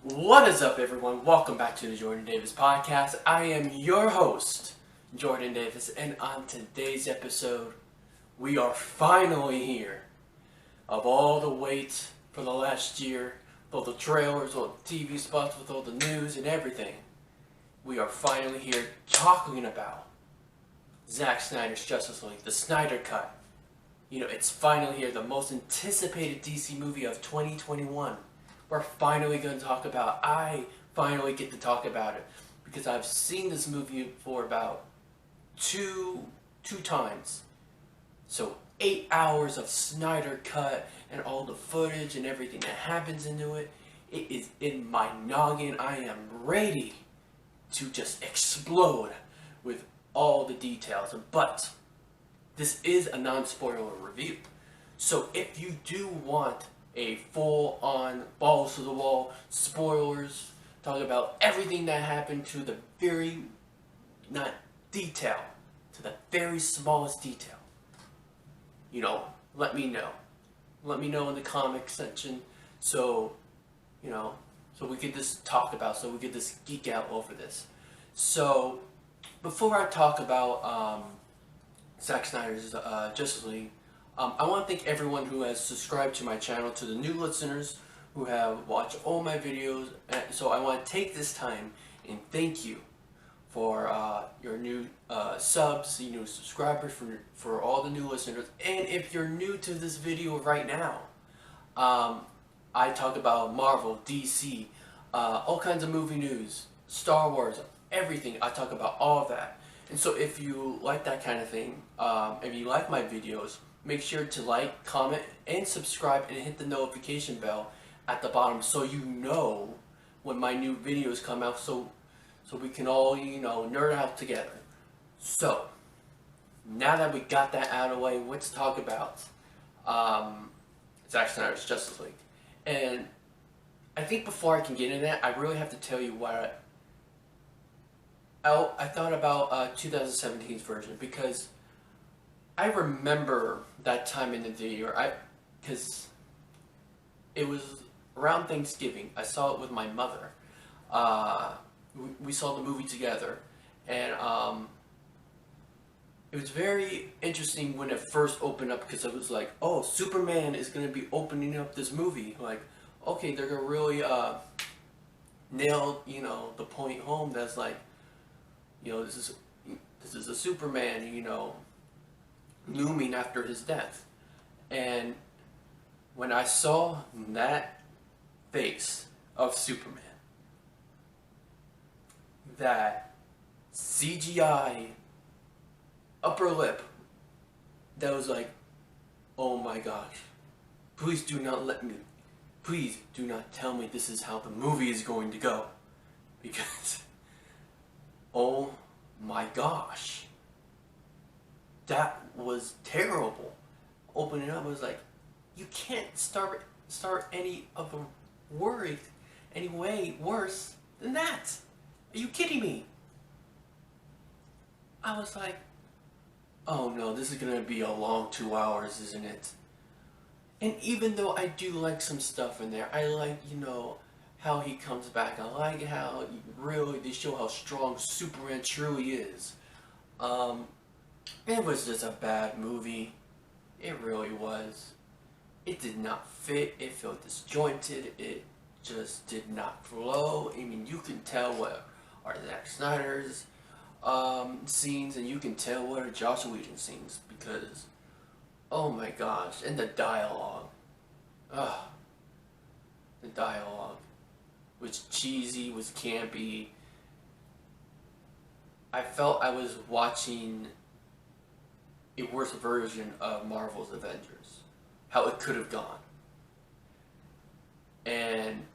What is up, everyone? Welcome back to the Jordan Davis Podcast. I am your host, Jordan Davis, and on today's episode, we are finally here. Of all the wait for the last year, with all the trailers, all the TV spots, with all the news and everything, we are finally here talking about Zack Snyder's Justice League, the Snyder Cut. It's finally here, the most anticipated DC movie of 2021. We're finally going to talk about. I finally get to talk about it because I've seen this movie for about two times. So 8 hours of Snyder Cut and all the footage and everything that happens into it. It is in my noggin. I am ready to just explode with all the details. But this is a non-spoiler review. So if you do want a full-on, balls-to-the-wall spoilers, talk about everything that happened to the very, not detail, to the very smallest detail, let me know. Let me know in the comment section so we could just talk about, so we could just geek out over this. So, before I talk about Zack Snyder's Justice League, I want to thank everyone who has subscribed to my channel, to the new listeners who have watched all my videos. So I want to take this time and thank you for your new subs, new subscribers, for all the new listeners. And if you're new to this video right now, I talk about Marvel, DC, all kinds of movie news, Star Wars, everything. I talk about all of that. And so if you like that kind of thing, if you like my videos, make sure to like, comment, and subscribe, and hit the notification bell at the bottom so you know when my new videos come out, so we can all, nerd out together. So, now that we got that out of the way, let's talk about Zack Snyder's Justice League. And I think before I can get into that, I really have to tell you what I thought about 2017's version, because I remember that time in the year, because it was around Thanksgiving. I saw it with my mother. We saw the movie together, and it was very interesting when it first opened up, because it was like, oh, Superman is going to be opening up this movie. Like, okay, they're going to really nail, the point home that's like, this is a Superman, looming after his death. And when I saw that face of Superman, that CGI upper lip, that was like, oh my gosh, please do not tell me this is how the movie is going to go, because oh my gosh, that was terrible. Opening up, I was like, you can't start any way worse than that. Are you kidding me? I was like, oh no, this is gonna be a long 2 hours, isn't it? And even though I do like some stuff in there, I like, how he comes back. I like how really they show how strong Superman truly is. It was just a bad movie. It really was. It did not fit. It felt disjointed. It just did not flow. I mean, you can tell what are Zack Snyder's scenes, and you can tell what are Joss Whedon's scenes, because, oh my gosh, and the dialogue. The dialogue was cheesy, was campy. I felt I was watching a worse version of Marvel's Avengers. How it could have gone. And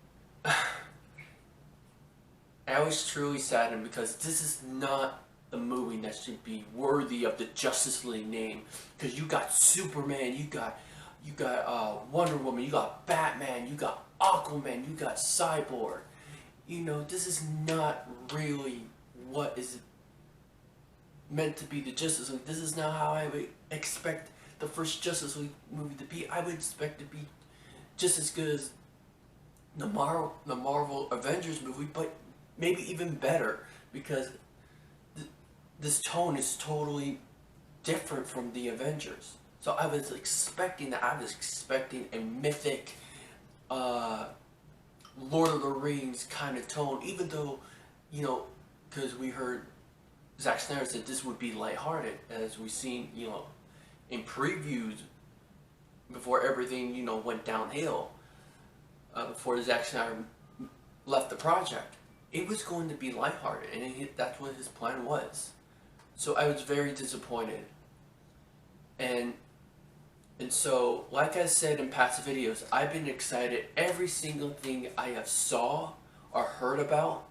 I was truly saddened, because this is not the movie that should be worthy of the Justice League name. Because you got Superman, you got Wonder Woman, you got Batman, you got Aquaman, you got Cyborg. This is not really what is meant to be the Justice League. This is not how I would expect the first Justice League movie to be. I would expect it to be just as good as the Marvel Avengers movie, but maybe even better because this tone is totally different from the Avengers. So I was expecting that. I was expecting a mythic, Lord of the Rings kind of tone, even though, because we heard Zack Snyder said this would be lighthearted, as we've seen, in previews before everything, went downhill, before Zack Snyder left the project. It was going to be lighthearted, and that's what his plan was. So I was very disappointed. And so, like I said in past videos, I've been excited every single thing I have saw or heard about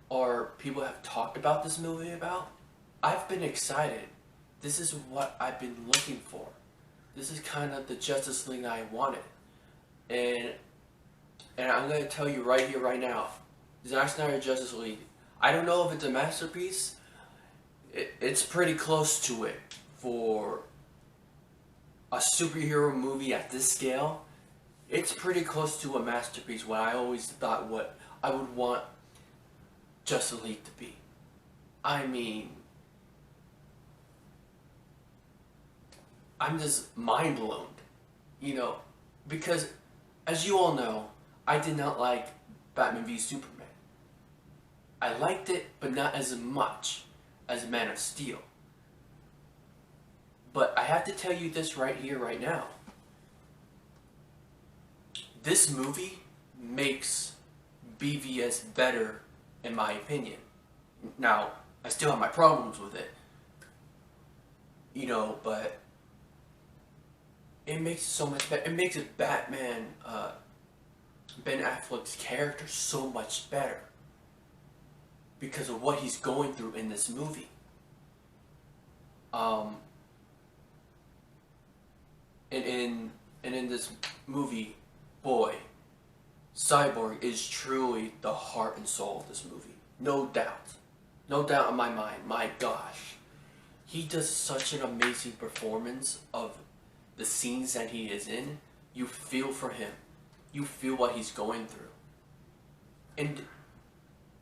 or people have talked about this movie about. I've been excited. This is what I've been looking for. This is kind of the Justice League I wanted. And I'm going to tell you right here, right now, Zack Snyder Justice League, I don't know if it's a masterpiece. It's pretty close to it for a superhero movie at this scale. It's pretty close to a masterpiece, what I always thought what I would want Justice League to be. I mean, I'm just mind blown, because as you all know, I did not like Batman v Superman. I liked it, but not as much as Man of Steel. But I have to tell you this right here, right now. This movie makes BVS better, in my opinion. Now, I still have my problems with it. But it makes it so much better. It makes it Batman, Ben Affleck's character so much better. Because of what he's going through in this movie. And in this movie, boy, Cyborg is truly the heart and soul of this movie. No doubt. No doubt in my mind. My gosh. He does such an amazing performance of the scenes that he is in. You feel for him. You feel what he's going through. And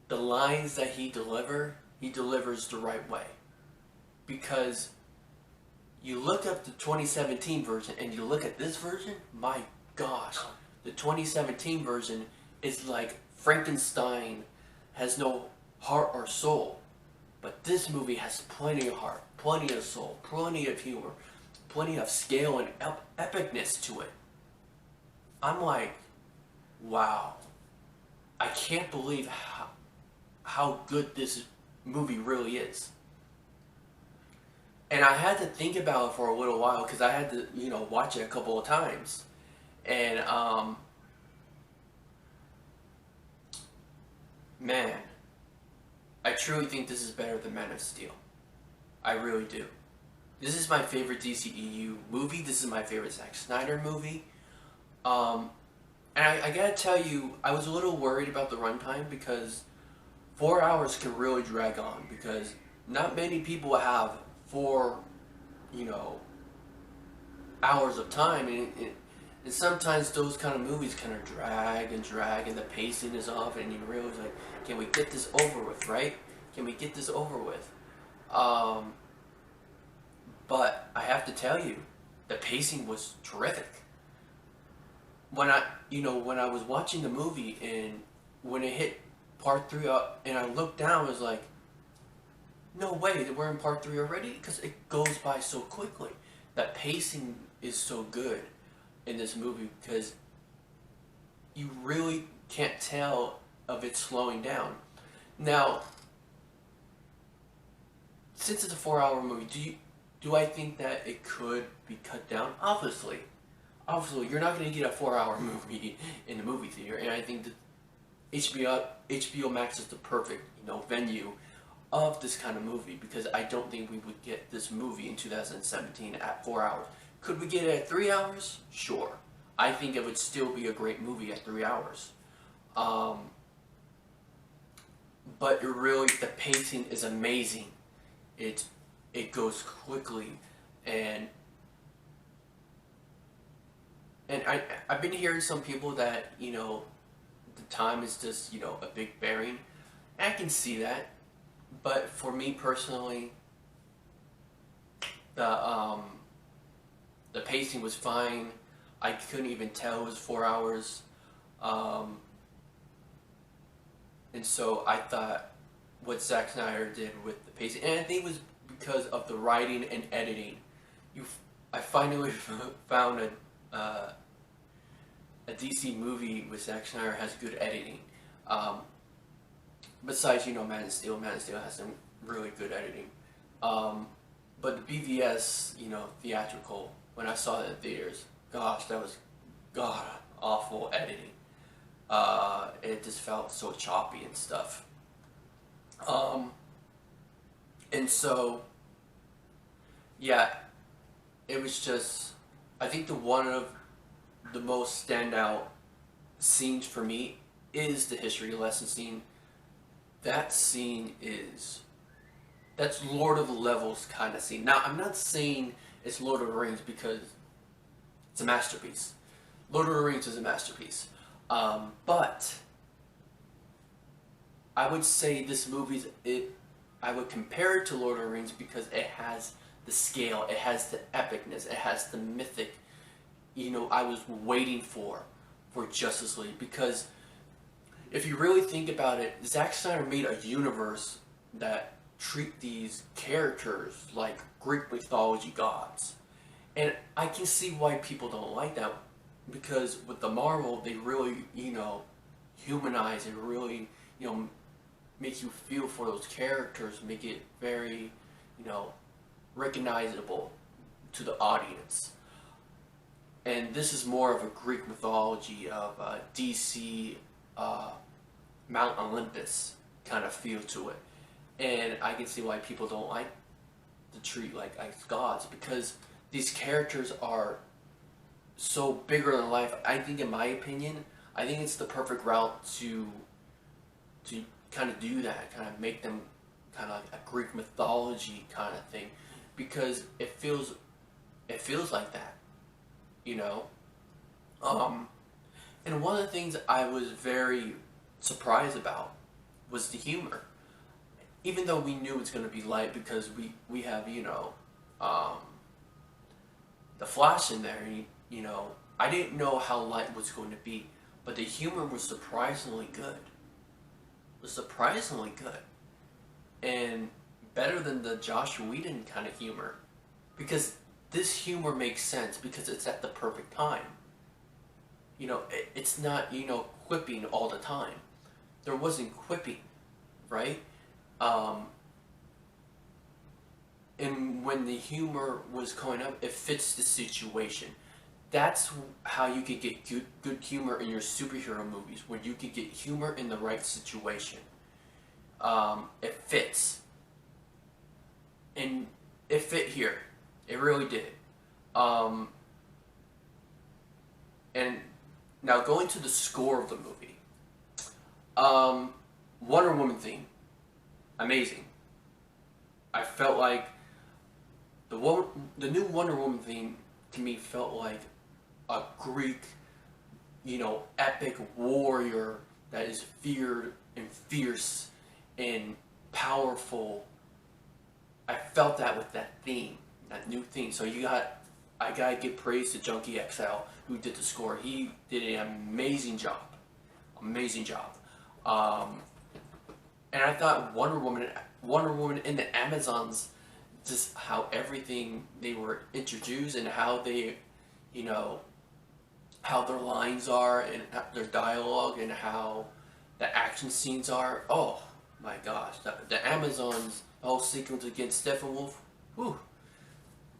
the lines that he delivers the right way. Because you look up the 2017 version and you look at this version, my gosh, the 2017 version is like Frankenstein has no heart or soul. But this movie has plenty of heart, plenty of soul, plenty of humor, plenty of scale and epicness to it. I'm like, wow. I can't believe how good this movie really is. And I had to think about it for a little while because I had to, watch it a couple of times. And, man, I truly think this is better than Man of Steel. I really do. This is my favorite DCEU movie. This is my favorite Zack Snyder movie. And I gotta tell you, I was a little worried about the runtime because 4 hours can really drag on because not many people have 4, hours of time, and sometimes those kind of movies kind of drag, and the pacing is off, and you realize, like, can we get this over with, right? Can we get this over with? But I have to tell you, the pacing was terrific. When I was watching the movie, and when it hit part 3, and I looked down, I was like, no way, we're in part 3 already? Because it goes by so quickly. That pacing is so good in this movie because you really can't tell of it slowing down. Now, since it's a 4-hour movie, do I think that it could be cut down? Obviously, you're not going to get a 4-hour movie in the movie theater, and I think that HBO Max is the perfect venue of this kind of movie because I don't think we would get this movie in 2017 at 4 hours. Could we get it at 3 hours? Sure. I think it would still be a great movie at 3 hours. But the pacing is amazing. It goes quickly, and I've been hearing some people that the time is just, you know, a big bearing. I can see that, but for me personally, the um, the pacing was fine. I couldn't even tell it was 4 hours, um, and so I thought what Zack Snyder did with the pacing, and I think it was because of the writing and editing. You, I finally found a DC movie with Zack Snyder has good editing. Um, Besides, you know, Man of Steel. Man of Steel has some really good editing. Um, but the BVS, you know, theatrical, when I saw it in theaters, gosh, that was god awful editing. It just felt so choppy and stuff. Um, and so, yeah, it was just, I think the one of the most standout scenes for me is the history lesson scene. That scene is, that's Lord of the Levels kind of scene. Now, I'm not saying it's Lord of the Rings because it's a masterpiece. Lord of the Rings is a masterpiece. But I would say this movie's, I would compare it to Lord of the Rings because it has the scale, it has the epicness, it has the mythic, you know, I was waiting for Justice League. Because if you really think about it, Zack Snyder made a universe that treat these characters like Greek mythology gods. And I can see why people don't like that, because with the Marvel, they really, you know, humanize and really, you know, make you feel for those characters, make it very, you know, recognizable to the audience. And this is more of a Greek mythology of DC, Mount Olympus kind of feel to it. And I can see why people don't like to treat like as gods, because these characters are so bigger than life. I think, in my opinion, I think it's the perfect route to kind of do that, kind of make them kind of like a Greek mythology kind of thing, because it feels like that, you know. And one of the things I was very surprised about was the humor. Even though we knew it's going to be light because we have, you know, the Flash in there, you know, I didn't know how light it was going to be, but the humor was surprisingly good. It was surprisingly good. And better than the Josh Whedon kind of humor. Because this humor makes sense because it's at the perfect time. You know, it's not, you know, quipping all the time. There wasn't quipping, right? And when the humor was coming up, it fits the situation. That's how you can get good humor in your superhero movies, when you can get humor in the right situation. It fits. And it fit here. It really did. And now going to the score of the movie. Wonder Woman theme. Amazing. I felt like the new Wonder Woman theme to me felt like a Greek, you know, epic warrior that is feared and fierce and powerful. I felt that with that theme, that new theme. So I gotta give praise to Junkie XL who did the score. He did an amazing job. Amazing job. And I thought Wonder Woman and the Amazons, just how everything they were introduced and how they, you know, how their lines are and their dialogue and how the action scenes are. Oh my gosh, the Amazons, the whole sequence against Steppenwolf, whew,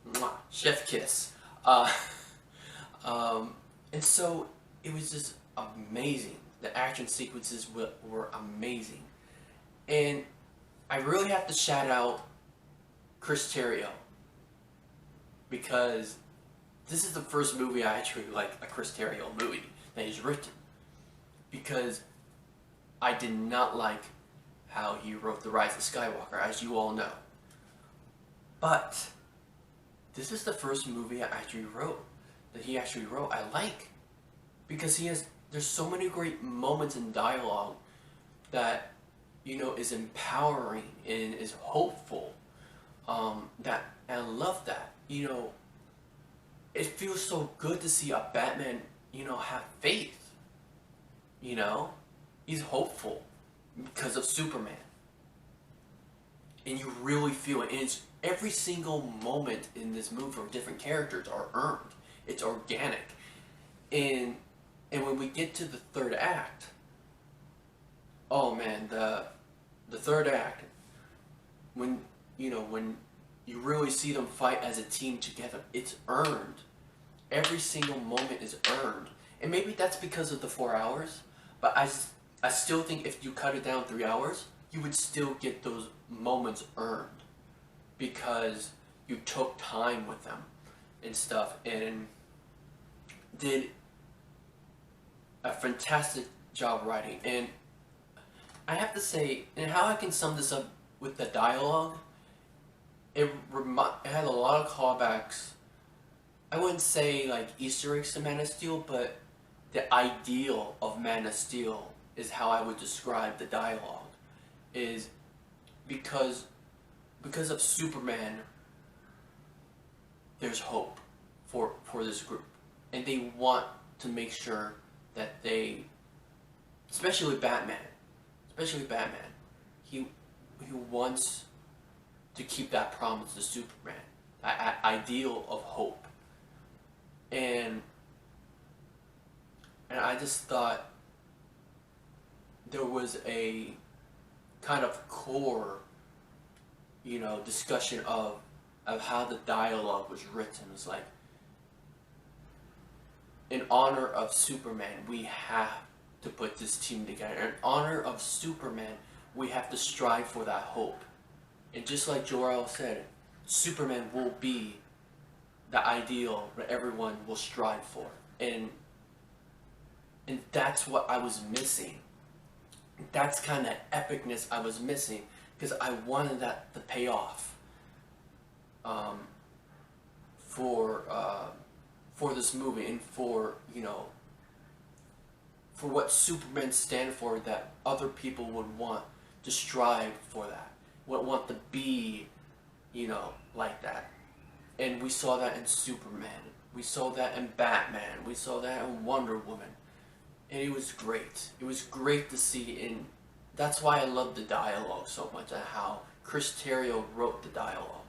mwah, chef kiss. And so it was just amazing. The action sequences were amazing. And I really have to shout out Chris Terrio, because this is the first movie I actually like a Chris Terrio movie that he's written, because I did not like how he wrote The Rise of Skywalker, as you all know. But this is the first movie that he actually wrote I like, because he has there's so many great moments in dialogue that, is empowering and is hopeful. That and I love that. It feels so good to see a Batman, have faith. He's hopeful because of Superman, and you really feel it. And it's every single moment in this movie for different characters are earned. It's organic, and when we get to the third act, oh man, the third act, when when you really see them fight as a team together, it's earned. Every single moment is earned, and maybe that's because of the 4 hours. But I still think if you cut it down 3 hours, you would still get those moments earned because you took time with them and stuff, and did a fantastic job writing. And I have to say, and how I can sum this up with the dialogue, it had a lot of callbacks. I wouldn't say like Easter eggs to Man of Steel, but the ideal of Man of Steel is how I would describe the dialogue. Is because of Superman, there's hope for this group, and they want to make sure that they, especially Batman, he wants to keep that promise to Superman, that ideal of hope. And I just thought there was a kind of core, discussion of how the dialogue was written. It was like, in honor of Superman, we have to put this team together. In honor of Superman, we have to strive for that hope. And just like Jor-El said, Superman will be the ideal that everyone will strive for. And that's what I was missing. That's kind of epicness I was missing, because I wanted that to pay off for this movie, and for what Superman stand for, that other people would want to strive for that, would want to be, like that. And we saw that in Superman. We saw that in Batman. We saw that in Wonder Woman. And it was great. It was great to see, and that's why I love the dialogue so much, and how Chris Terrio wrote the dialogue.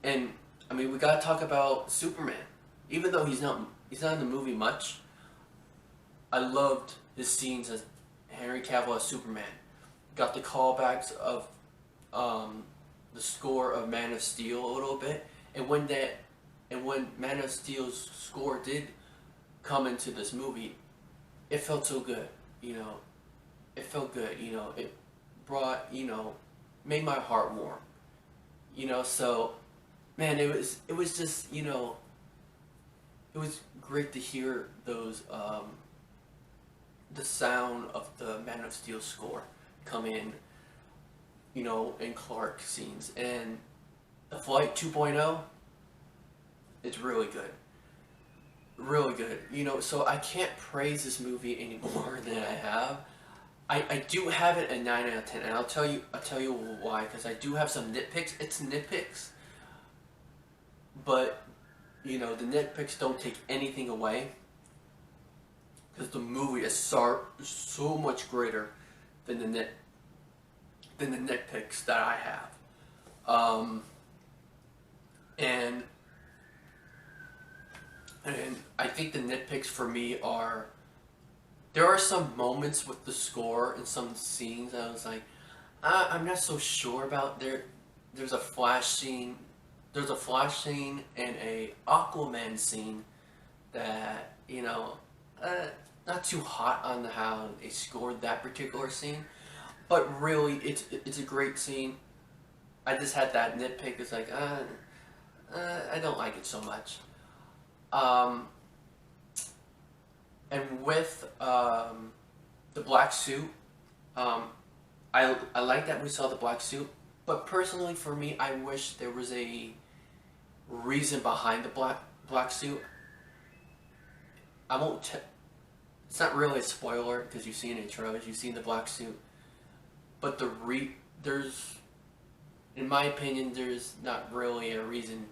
And I mean, we gotta talk about Superman. Even though he's not in the movie much, I loved his scenes as Henry Cavill as Superman. Got the callbacks of the score of Man of Steel a little bit, and when Man of Steel's score did come into this movie, it felt so good. It felt good. It brought, made my heart warm. So, man, it was just, it was great to hear those, the sound of the Man of Steel score come in, in Clark scenes. And the Flight 2.0, it's really good. Really good. So I can't praise this movie any more than I have. I do have it a 9 out of 10, and I'll tell you why, because I do have some nitpicks. It's nitpicks, but the nitpicks don't take anything away, because the movie is so much greater than the nitpicks that I have. And I think the nitpicks for me are, there are some moments with the score and some scenes I was like, I'm not so sure about. There's a Flash scene and a Aquaman scene that, not too hot on how they scored that particular scene, but really it's a great scene. I just had that nitpick. It's like, I don't like it so much. And with the black suit, I like that we saw the black suit, but personally for me, I wish there was a reason behind the black suit. I won't. It's not really a spoiler because you've seen it in trailers. You've seen the black suit, but there's, in my opinion, there's not really a reason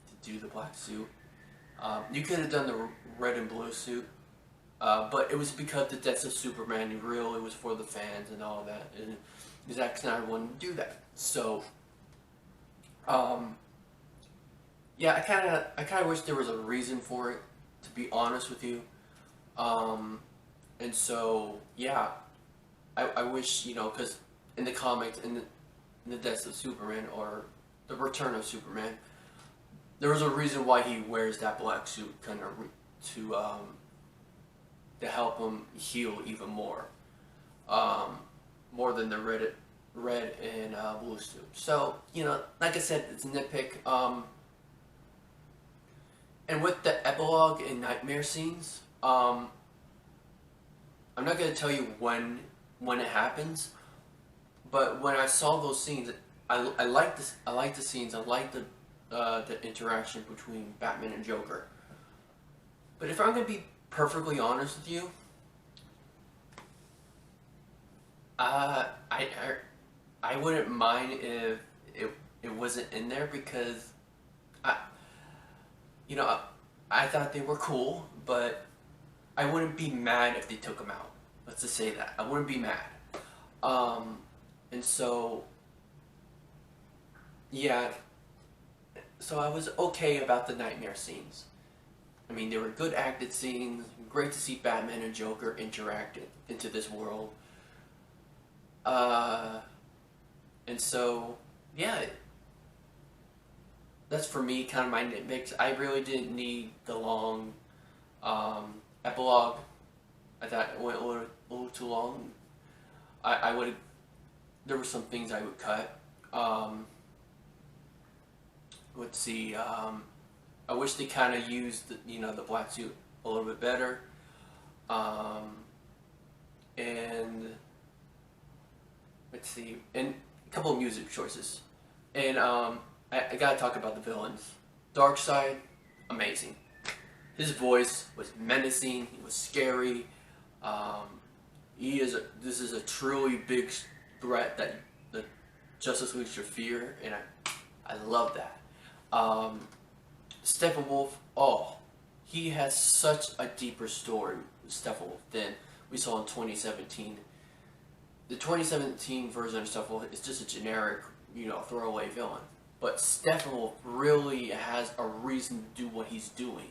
to do the black suit. You could have done the red and blue suit, but it was because the deaths of Superman. It really was for the fans and all that, and Zack Snyder wouldn't do that. So, yeah, I kind of wish there was a reason for it. To be honest with you, and so yeah, I wish, because in the comics, in the deaths of Superman or the return of Superman, there was a reason why he wears that black suit, kind of to help him heal even more, more than the red and blue suit. So like I said, it's a nitpick. And with the epilogue and nightmare scenes, I'm not gonna tell you when it happens, but when I saw those scenes, I like this. I like the scenes. I like the interaction between Batman and Joker. But if I'm gonna be perfectly honest with you, I wouldn't mind if it wasn't in there because I thought they were cool, but I wouldn't be mad if they took them out. Let's just say that. I wouldn't be mad. And so, yeah, so I was okay about the nightmare scenes. I mean, they were good acted scenes, great to see Batman and Joker interact into this world. And so, yeah, that's for me kind of my nitpicks. I really didn't need the long epilogue. I thought it went a little too long. I would, there were some things I would cut. Let's see. I wish they kind of used the black suit a little bit better. And let's see, and a couple of music choices. And I gotta talk about the villains. Darkseid, amazing. His voice was menacing. He was scary. This is a truly big threat that the Justice League should fear, and I love that. Steppenwolf, he has such a deeper story, Steppenwolf, than we saw in 2017. The 2017 version of Steppenwolf is just a generic, throwaway villain. But Steppenwolf really has a reason to do what he's doing.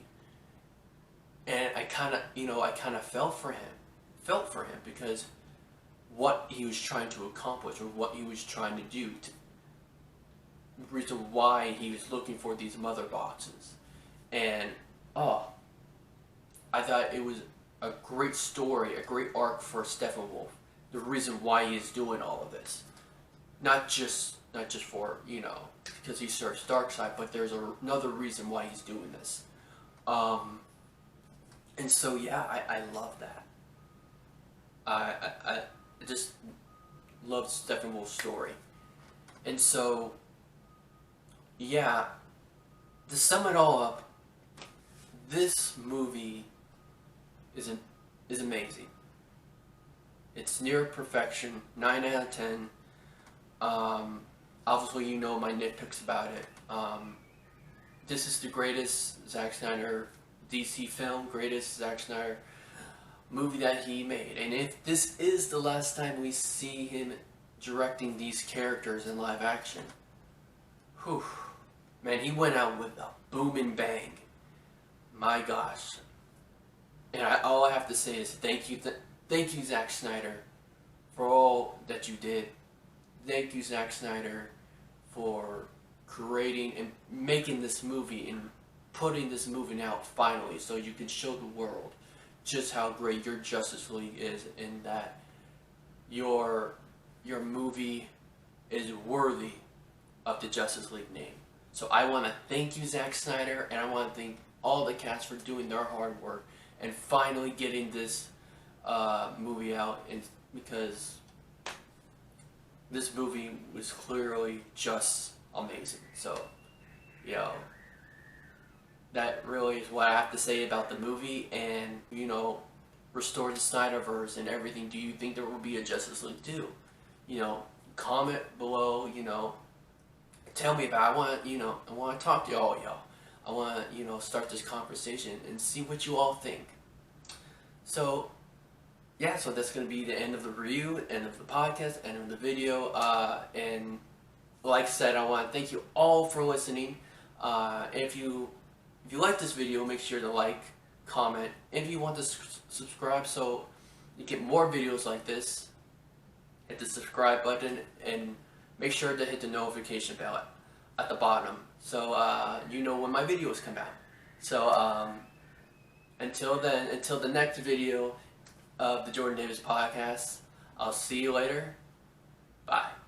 And I kind of felt for him because what he was trying to accomplish or what he was trying to do, the reason why he was looking for these mother boxes. And I thought it was a great story, a great arc for Steppenwolf. The reason why he's doing all of this, not just for because he serves Darkseid, but there's another reason why he's doing this. And so yeah, I love that. I just love Steppenwolf's story. And so yeah, to sum it all up, this movie is amazing. It's near perfection, 9 out of 10. Obviously, my nitpicks about it. This is the greatest Zack Snyder DC film, greatest Zack Snyder movie that he made. And if this is the last time we see him directing these characters in live action, whew, man, he went out with a boom and bang. My gosh. And all I have to say is thank you, Zack Snyder, for all that you did. Thank you, Zack Snyder, for creating and making this movie and putting this movie out finally so you can show the world just how great your Justice League is and that your movie is worthy of the Justice League name. So I want to thank you, Zack Snyder, and I want to thank all the cast for doing their hard work and finally getting this movie out, and because this movie was clearly just amazing. So, that really is what I have to say about the movie, and restore the Snyderverse and everything. Do you think there will be a Justice League 2? Comment below. Tell me about it. I want to talk to y'all. I want to start this conversation and see what you all think. So yeah, so that's going to be the end of the review, end of the podcast, end of the video. And like I said, I want to thank you all for listening. And if you like this video, make sure to like, comment. If you want to subscribe so you get more videos like this, hit the subscribe button and make sure to hit the notification bell at the bottom so you know when my videos come out. So until then, until the next video of the Jordan Davis podcast, I'll see you later. Bye.